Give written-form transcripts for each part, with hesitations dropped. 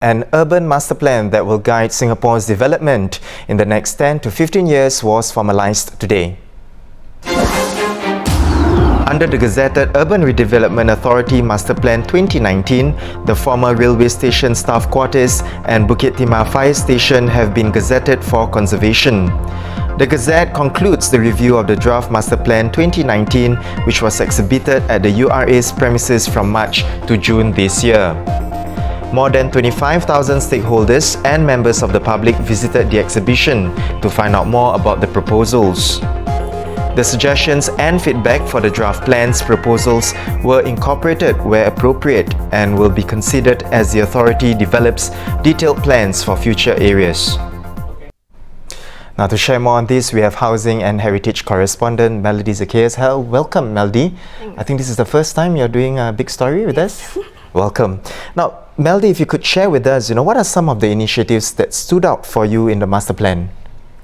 An urban master plan that will guide Singapore's development in the next 10 to 15 years was formalised today. Under the gazetted Urban Redevelopment Authority Master Plan 2019, the former railway station staff quarters and Bukit Timah Fire Station have been gazetted for conservation. The Gazette concludes the review of the draft Master Plan 2019, which was exhibited at the URA's premises from March to June this year. More than 25,000 stakeholders and members of the public visited the exhibition to find out more about the proposals. The suggestions and feedback for the draft plans proposals were incorporated where appropriate and will be considered as the authority develops detailed plans for future areas. Now, to share more on this, we have Housing and Heritage correspondent Melody Zaccheus. Hello, welcome, Melody. I think this is the first time you're doing a big story with us. Welcome. Now, Melody, if you could share with us, what are some of the initiatives that stood out for you in the master plan?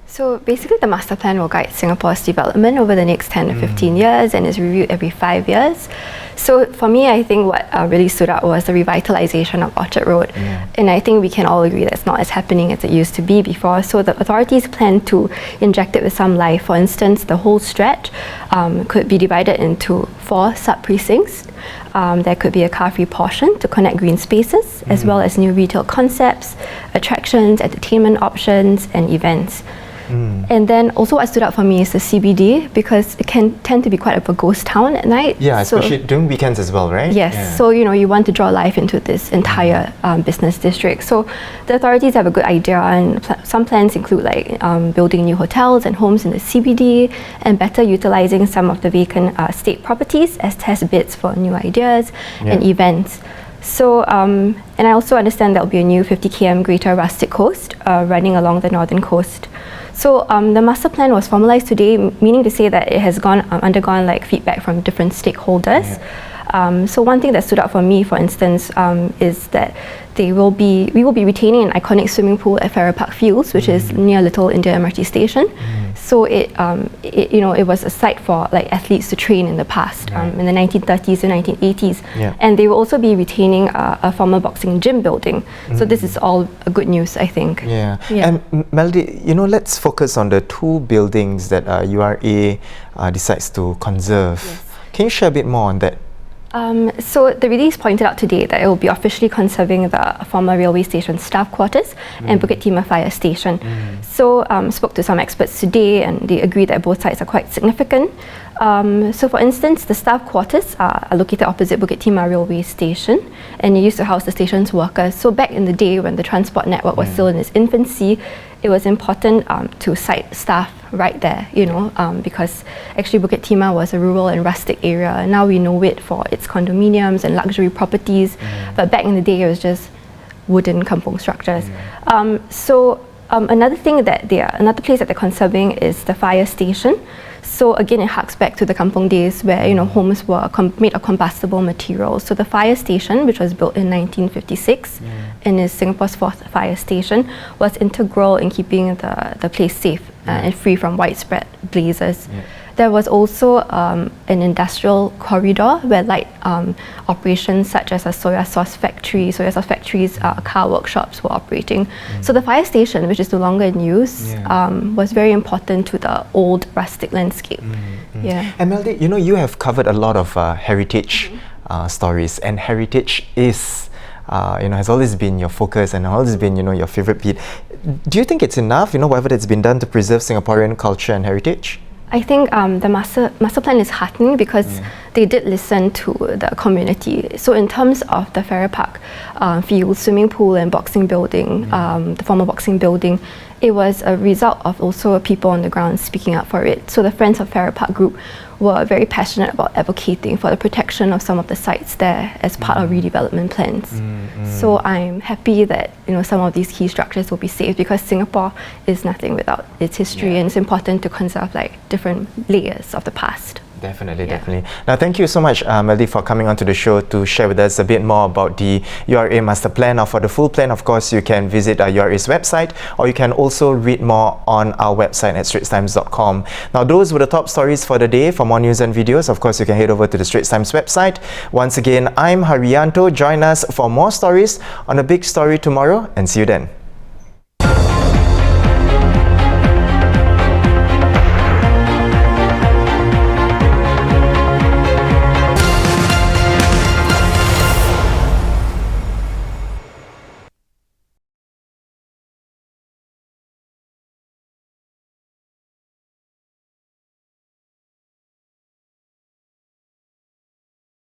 So basically, the master plan will guide Singapore's development over the next 10 to 15 years and is reviewed every 5 years. So for me, I think what really stood out was the revitalisation of Orchard Road. And I think we can all agree that it's not as happening as it used to be before. So the authorities plan to inject it with some life. For instance, the whole stretch could be divided into 4 sub-precincts. There could be a car-free portion to connect green spaces, as well as new retail concepts, attractions, entertainment options, and events. And then also what stood out for me is the CBD, because it can tend to be quite of a ghost town at night. Yeah, especially during weekends as well, right? Yes, so you want to draw life into this entire business district. So the authorities have a good idea, and some plans include building new hotels and homes in the CBD and better utilising some of the vacant state properties as test beds for new ideas and events. So, and I also understand there will be a new 50 km Greater Rustic Coast running along the northern coast. So the master plan was formalised today, meaning to say that it has undergone feedback from different stakeholders. So one thing that stood out for me, for instance, is that we will be retaining an iconic swimming pool at Farrer Park Fields, which is near Little India MRT station. So it was a site for athletes to train in the past, in the 1930s and 1980s. And they will also be retaining a former boxing gym building. So this is all good news, I think. And Melody, let's focus on the 2 buildings that URA decides to conserve. Can you share a bit more on that? So the release pointed out today that it will be officially conserving the former railway station staff quarters and Bukit Timah Fire Station. So spoke to some experts today, and they agree that both sites are quite significant. So for instance, the staff quarters are located opposite Bukit Timah railway station, and it used to house the station's workers. So back in the day when the transport network was still in its infancy, it was important to site staff right there, because actually Bukit Timah was a rural and rustic area, and now we know it for its condominiums and luxury properties. But back in the day, it was just wooden kampong structures. Another place that they're conserving is the fire station. So again, it harks back to the kampong days where homes were made of combustible materials. So the fire station, which was built in 1956 and is Singapore's 4th fire station, was integral in keeping the place safe and free from widespread blazes. There was also an industrial corridor where light operations such as a soya sauce factories, car workshops were operating. So the fire station, which is no longer in use, was very important to the old rustic landscape. And Melody, you have covered a lot of heritage stories, and heritage is has always been your focus and always been your favorite beat. Do you think it's enough, whatever that's been done to preserve Singaporean culture and heritage? I think the master plan is heartening because they did listen to the community. So in terms of the Farrer Park field, swimming pool and boxing building, the former boxing building, it was a result of also people on the ground speaking up for it. So the Friends of Farrer Park group were very passionate about advocating for the protection of some of the sites there as part of redevelopment plans. So I'm happy that some of these key structures will be saved, because Singapore is nothing without its history, and it's important to conserve different layers of the past. Definitely. Now, thank you so much, Melody, for coming onto the show to share with us a bit more about the URA master plan. Now, for the full plan, of course, you can visit URA's website, or you can also read more on our website at straitstimes.com. Now, those were the top stories for the day. For more news and videos, of course, you can head over to the Straits Times website. Once again, I'm Haryanto. Join us for more stories on A Big Story tomorrow, and see you then.